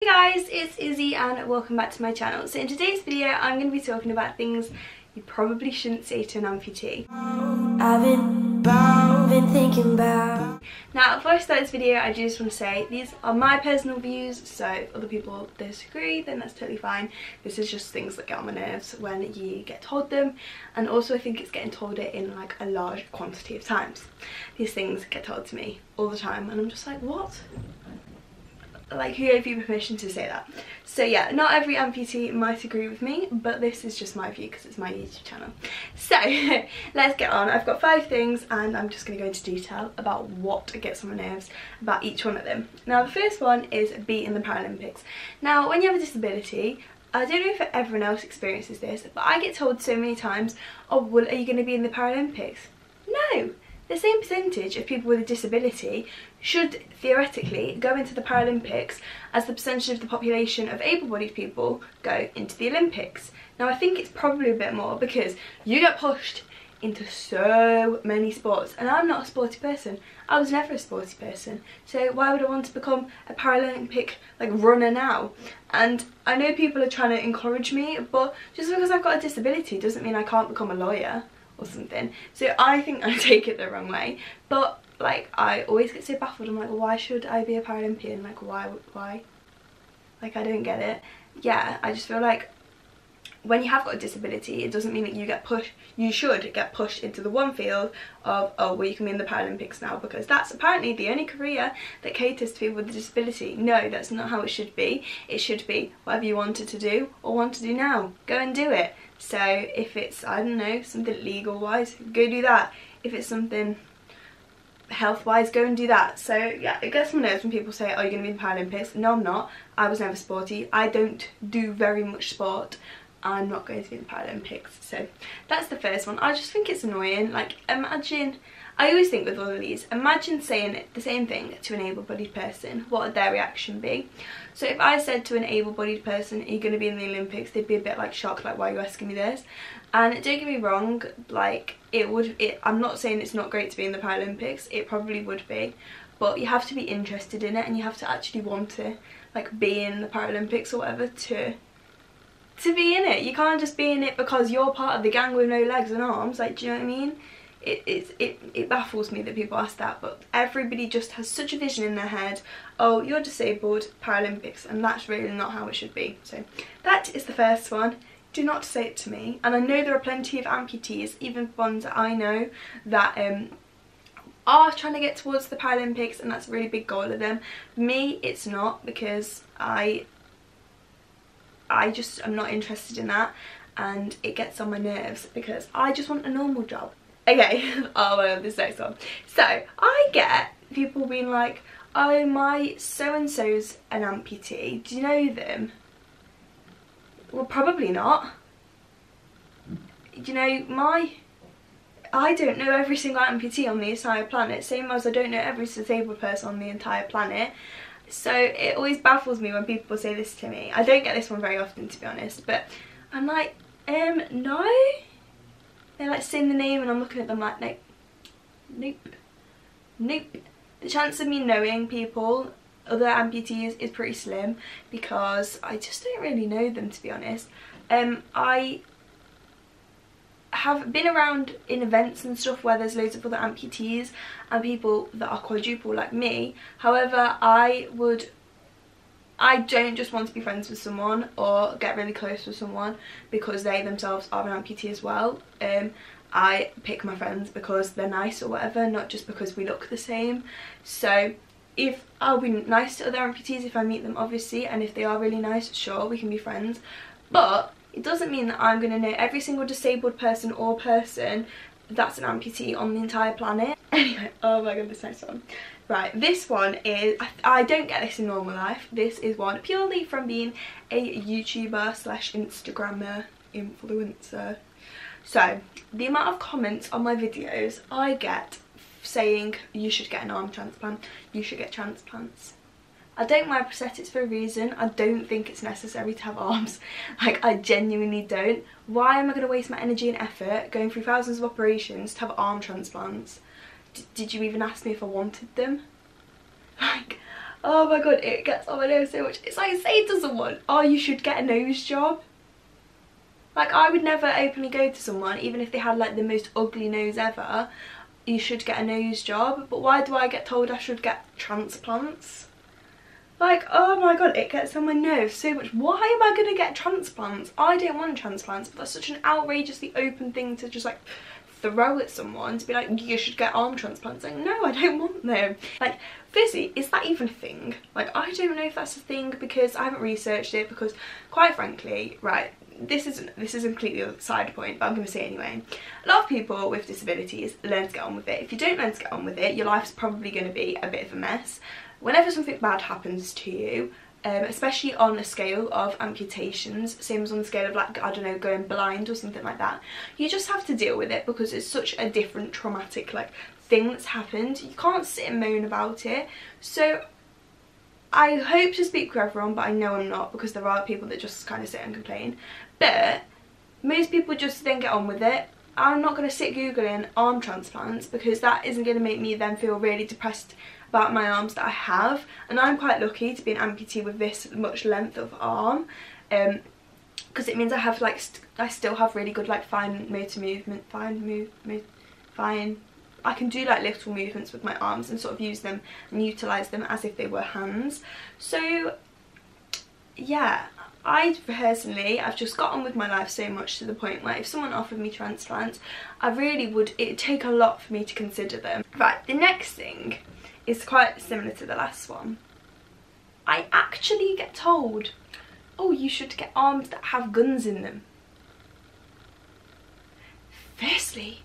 Hey guys, it's Izzy and welcome back to my channel. So in today's video I'm going to be talking about things you probably shouldn't say to an amputee. I've been thinking about. Now before I start this video I just want to say these are my personal views, so if other people disagree then that's totally fine. This is just things that get on my nerves when you get told them, and also I think it's getting told it in like a large quantity of times. These things get told to me all the time and I'm just like, what? Like, who gave you permission to say that? So yeah, not every amputee might agree with me, but this is just my view because it's my YouTube channel. So let's get on. I've got 5 things and I'm just going to go into detail about what gets on my nerves about each one of them. Now the first one is be in the Paralympics. Now when you have a disability, I don't know if everyone else experiences this, but I get told so many times, oh well, are you going to be in the Paralympics? No! The same percentage of people with a disability should theoretically go into the Paralympics as the percentage of the population of able-bodied people go into the Olympics. Now I think it's probably a bit more because you get pushed into so many sports, and I'm not a sporty person. I was never a sporty person, so why would I want to become a Paralympic like runner now? And I know people are trying to encourage me, but just because I've got a disability doesn't mean I can't become a lawyer or something. So I think I take it the wrong way, but like I always get so baffled. I'm like, well, why should I be a Paralympian? Like why? Like I don't get it. Yeah, I just feel like when you have got a disability, it doesn't mean that you get pushed. You should get pushed into the one field of, oh well, you can be in the Paralympics now because that's apparently the only career that caters to people with a disability. No, that's not how it should be. It should be whatever you wanted to do or want to do now, go and do it. So if it's, I don't know, something legal wise, go do that. If it's something health wise, go and do that. So yeah, it gets on my nerves when people say, oh, you're going to be in the Paralympics. No, I'm not. I was never sporty. I don't do very much sport. I'm not going to be in the Paralympics. So that's the first one. I just think it's annoying. Like, imagine, I always think with all of these, imagine saying the same thing to an able-bodied person. What would their reaction be? So if I said to an able-bodied person, are you going to be in the Olympics? They'd be a bit like shocked, like, why are you asking me this? And don't get me wrong, like, I'm not saying it's not great to be in the Paralympics. It probably would be. But you have to be interested in it and you have to actually want to, like, be in the Paralympics or whatever to be in it. You can't just be in it because you're part of the gang with no legs and arms. Like, do you know what I mean? It baffles me that people ask that, but everybody just has such a vision in their head. Oh, you're disabled, Paralympics, and that's really not how it should be. So that is the first one. Do not say it to me. And I know there are plenty of amputees, even ones that I know, that are trying to get towards the Paralympics, and that's a really big goal of them. Me, it's not, because I just am not interested in that, and it gets on my nerves because I just want a normal job. Okay, oh, this next one. So I get people being like, oh, my so-and-so's an amputee, do you know them? Well, probably not. You know, I don't know every single amputee on the entire planet, same as I don't know every disabled person on the entire planet. So it always baffles me when people say this to me. I don't get this one very often, to be honest, but I'm like, no? They're like saying the name and I'm looking at them like, nope. The chance of me knowing people, other amputees, is pretty slim because I just don't really know them, to be honest. I have been around in events and stuff where there's loads of other amputees and people that are quadruple like me. However, I don't just want to be friends with someone or get really close with someone because they themselves are an amputee as well. I pick my friends because they're nice or whatever, not just because we look the same. So if I'll be nice to other amputees if I meet them, obviously, and if they are really nice, sure, we can be friends. But it doesn't mean that I'm going to know every single disabled person or person that's an amputee on the entire planet. Anyway, oh my god, this next one. Right, this one is, I don't get this in normal life. This is one purely from being a YouTuber slash Instagrammer influencer. So, the amount of comments on my videos I get saying, you should get an arm transplant, you should get transplants. I don't wear prosthetics for a reason. I don't think it's necessary to have arms. Like, I genuinely don't. Why am I going to waste my energy and effort going through thousands of operations to have arm transplants? Did you even ask me if I wanted them? Like, Oh my god, it gets on my nerves so much. It's like saying to someone, oh, you should get a nose job. Like, I would never openly go to someone, even if they had like the most ugly nose ever, you should get a nose job. But why do I get told I should get transplants? Like, oh my god, it gets on my nerves so much. Why am I going to get transplants? I don't want transplants, but that's such an outrageously open thing to just like throw at someone, to be like, you should get arm transplants. Like, no, I don't want them. Like, firstly, is that even a thing? Like, I don't know if that's a thing, because I haven't researched it, because quite frankly, right, this is a completely other side point, but I'm going to say it anyway. A lot of people with disabilities learn to get on with it. If you don't learn to get on with it, your life's probably going to be a bit of a mess. Whenever something bad happens to you, especially on a scale of amputations, same as on the scale of like, I don't know, going blind or something like that, you just have to deal with it, because it's such a different traumatic like thing that's happened. You can't sit and moan about it. So I hope to speak for everyone, but I know I'm not, because there are people that just kind of sit and complain. But most people just then get on with it. I'm not going to sit googling arm transplants, because that isn't going to make me then feel really depressed about my arms that I have. And I'm quite lucky to be an amputee with this much length of arm, because it means I have like I still have really good like fine motor movement, I can do like little movements with my arms and sort of use them and utilise them as if they were hands. So yeah, I've just got on with my life so much to the point where if someone offered me transplants, it'd take a lot for me to consider them. Right, the next thing is quite similar to the last one. I actually get told, oh, you should get arms that have guns in them. Firstly,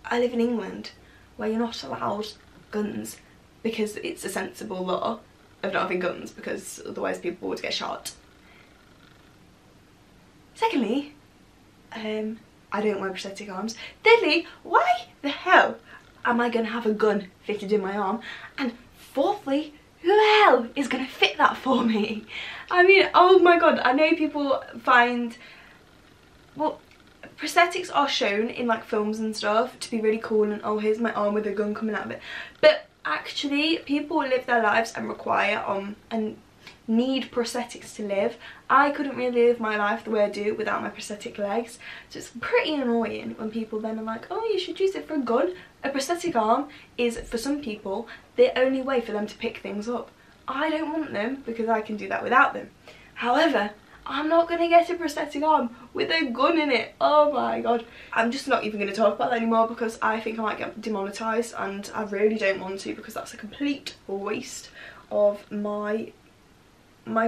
I live in England, where you're not allowed guns, because it's a sensible law of not having guns, because otherwise people would get shot. Secondly, I don't wear prosthetic arms. Thirdly, why the hell am I going to have a gun fitted in my arm? And fourthly, who the hell is going to fit that for me? I mean, oh my god, I know people find, well, prosthetics are shown in like films and stuff to be really cool, and oh, here's my arm with a gun coming out of it. But actually, people live their lives and require and need prosthetics to live. I couldn't really live my life the way I do without my prosthetic legs, so it's pretty annoying when people then are like, oh, you should use it for a gun. A prosthetic arm is, for some people, the only way for them to pick things up. I don't want them, because I can do that without them. However, I'm not going to get a prosthetic arm with a gun in it. Oh my god. I'm just not even going to talk about that anymore, because I think I might get demonetised, and I really don't want to, because that's a complete waste of my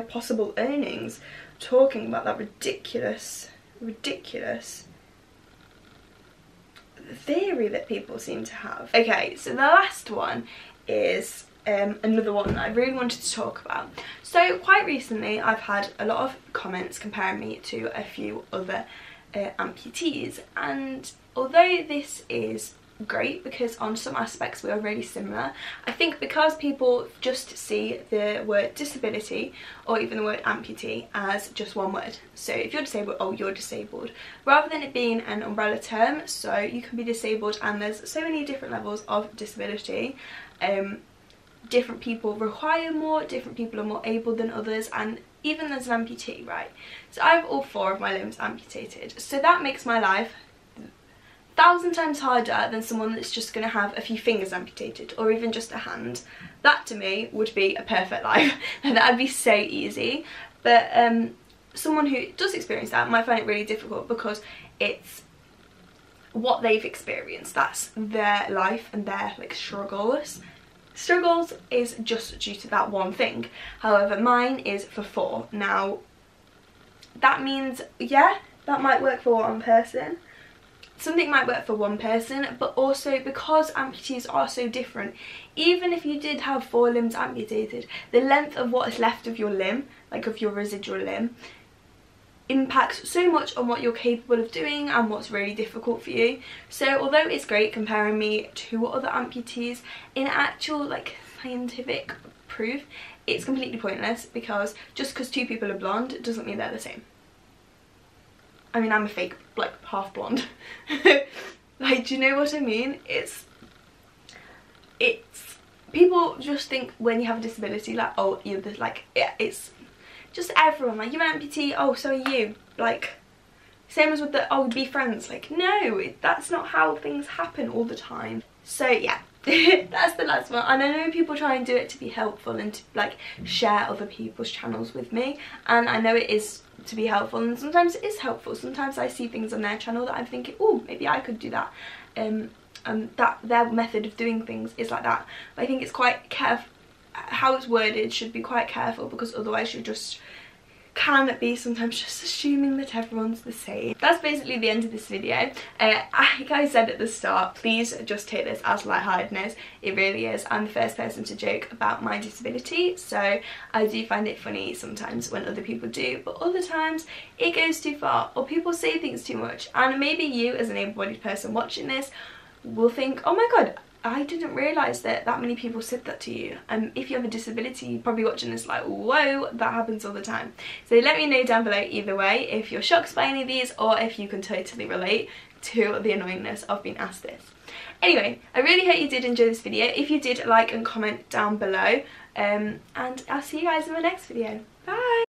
possible earnings, talking about that ridiculous theory that people seem to have. Okay, so the last one is another one that I really wanted to talk about. So quite recently I've had a lot of comments comparing me to a few other amputees, and although this is great because on some aspects we are really similar, I think because people just see the word disability or even the word amputee as just one word. So if you're disabled, oh, you're disabled, rather than it being an umbrella term. So you can be disabled and there's so many different levels of disability. Different people require more, different people are more able than others, and even as an amputee, right? So I have all 4 of my limbs amputated, so that makes my life 1,000 times harder than someone that's just going to have a few fingers amputated or even just a hand. That to me would be a perfect life and that'd be so easy. But someone who does experience that might find it really difficult because it's what they've experienced, that's their life and their like struggles is just due to that one thing. However, mine is for 4. Now that means, yeah, that might work for one person. Something might work for one person, but also because amputees are so different, even if you did have 4 limbs amputated, the length of what is left of your limb, like of your residual limb, impacts so much on what you're capable of doing and what's really difficult for you. So although it's great comparing me to other amputees, in actual like scientific proof, it's completely pointless, because just because 2 people are blonde doesn't mean they're the same. I mean, I'm a fake, like, half blonde. Like, do you know what I mean? It's people just think when you have a disability, like, oh, you're the, like, it's just everyone, like, you're an amputee, oh, so are you, like, same as with the, oh, be friends, like, no, that's not how things happen all the time. So yeah, that's the last one. And I know people try and do it to be helpful and to, like, share other people's channels with me, and I know it is to be helpful, and sometimes it is helpful. Sometimes I see things on their channel that I'm thinking, oh, maybe I could do that, and that their method of doing things is like that. But I think it's quite careful, how it's worded should be quite careful, because otherwise you just can be sometimes just assuming that everyone's the same. That's basically the end of this video. Like I said at the start, please just take this as lightheartedness. It really is. I'm the first person to joke about my disability, so I do find it funny sometimes when other people do, but other times it goes too far, or people say things too much, and maybe you as an able-bodied person watching this will think, oh my god, I didn't realise that many people said that to you. If you have a disability, you're probably watching this like, whoa, that happens all the time. So let me know down below either way if you're shocked by any of these, or if you can totally relate to the annoyingness of being asked this. Anyway, I really hope you did enjoy this video. If you did, like and comment down below, and I'll see you guys in my next video. Bye!